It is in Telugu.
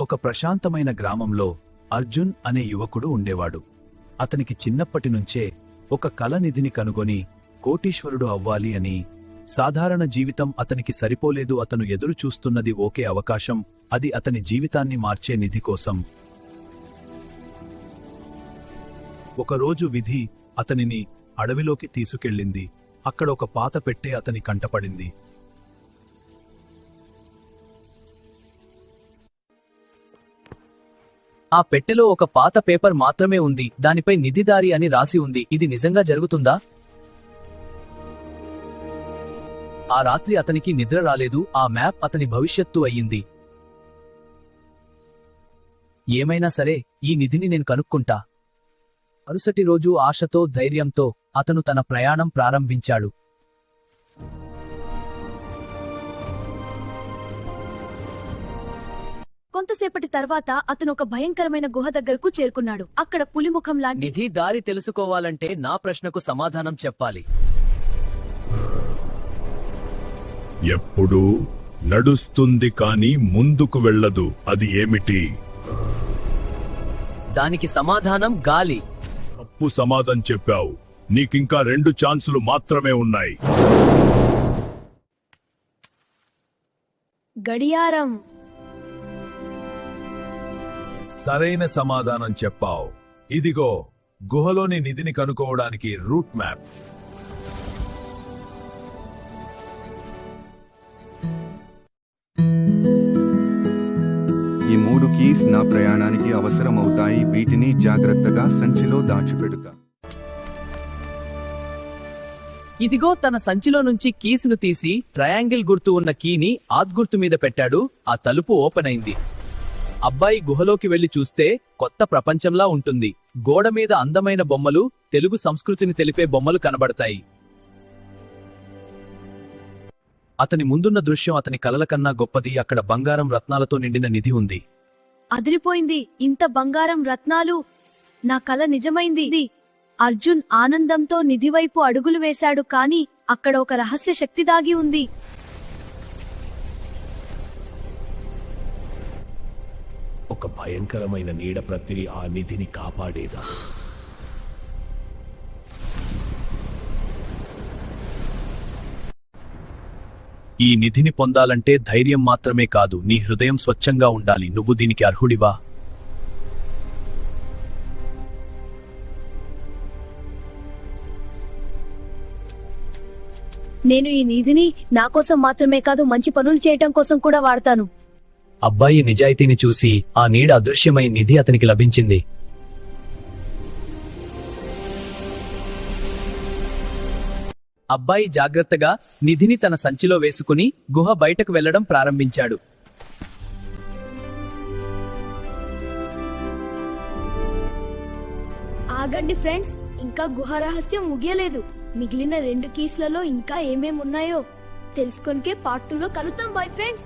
ఒక ప్రశాంతమైన గ్రామంలో అర్జున్ అనే యువకుడు ఉండేవాడు. అతనికి చిన్నప్పటి నుంచే ఒక కల నిధిని కనుగొని కోటీశ్వరుడు అవ్వాలి అని. సాధారణ జీవితం అతనికి సరిపోలేదు. అతను ఎదురు చూస్తున్నది ఒకే అవకాశం, అది అతని జీవితాన్ని మార్చే నిధి కోసం. ఒకరోజు విధి అతనిని అడవిలోకి తీసుకెళ్ళింది. అక్కడ ఒక పాత పెట్టె అతని కంటపడింది. ఆ పెట్టెలో ఒక పాత పేపర్ మాత్రమే ఉంది. దానిపై నిధిదారి అని రాసి ఉంది. ఇది నిజంగా జరుగుతుందా? ఆ రాత్రి అతనికి నిద్ర రాలేదు. ఆ మ్యాప్ అతని భవిష్యత్తు అయ్యింది. ఏమైనా సరే, ఈ నిధిని నేను కనుక్కుంటా. మరుసటి రోజు ఆశతో, ధైర్యంతో అతను తన ప్రయాణం ప్రారంభించాడు. కొంతసేపటి తర్వాత అతను ఒక భయంకరమైన గుహ దగ్గరకు చేరుకున్నాడు. అక్కడ పులిముఖం లాంటి నిధి దారి తెలుసుకోవాలంటే నా ప్రశ్నకు సమాధానం చెప్పాలి. ఎప్పుడూ నడుస్తుంది కాని ముందుకు వెళ్ళదు, అది ఏమిటి? దానికి సమాధానం గాలి. తప్పు సమాధానం చెప్పావు. నీకింకా 2 ఛాన్సులు మాత్రమే ఉన్నాయి. గడియారం. సరైన సమాధానం చెప్పావు. ఇదిగో గుహలోని నిధిని కనుక్కోవడానికి రూట్ మ్యాప్. ఈ 3 కీస్ నా ప్రయాణానికి అవసరమవుతాయి. వీటిని జాగ్రత్తగా సంచిలో దాచిపెడుతా. ఇదిగో తన సంచిలో నుంచి కీసును తీసి ట్రయాంగిల్ గుర్తు ఉన్న కీని గుర్తు మీద పెట్టాడు. ఆ తలుపు ఓపెన్ అయింది. అబ్బాయి గుహలోకి వెళ్లి చూస్తే కొత్త ప్రపంచంలా ఉంటుంది. గోడ మీద అందమైన బొమ్మలు, తెలుగు సంస్కృతిని తెలిపే బొమ్మలు కనబడతాయి. అతని ముందున్న దృశ్యం అతని కలల కన్నా గొప్పది. అక్కడ బంగారం, రత్నాలతో నిండిన నిధి ఉంది. అదిరిపోయింది. ఇంత బంగారం, రత్నాలు! నా కల నిజమైంది. అర్జున్ ఆనందంతో నిధి వైపు అడుగులు వేశాడు. కాని అక్కడ ఒక రహస్య శక్తి దాగి ఉంది. ఒక భయంకరమైన నీడ ప్రక్రియ ఆ నిధిని కాపాడేదా? ఈ నిధిని పొందాలంటే ధైర్యం మాత్రమే కాదు, నీ హృదయం స్వచ్ఛంగా ఉండాలి. నువ్వు దీనికి అర్హుడివా? నేను ఈ నిధిని నా కోసం మాత్రమే కాదు, మంచి పనులు చేయటం కోసం కూడా వాడతాను. అబ్బాయి నిజాయితీని చూసి ఆ నీడ అదృశ్యమై నిధి అతనికి లభించింది. అబ్బాయి జాగ్రత్తగా నిధిని తన సంచిలో వేసుకుని గుహ బయటకు వెళ్లడం ప్రారంభించాడు. ఆగండి ఫ్రెండ్స్, ఇంకా గుహ రహస్యం ముగియలేదు. మిగిలిన 2 కీస్లలో ఇంకా ఏమేమున్నాయో తెలుసుకొనికే పార్ట్ 2లో కలుద్దాం. Bye friends.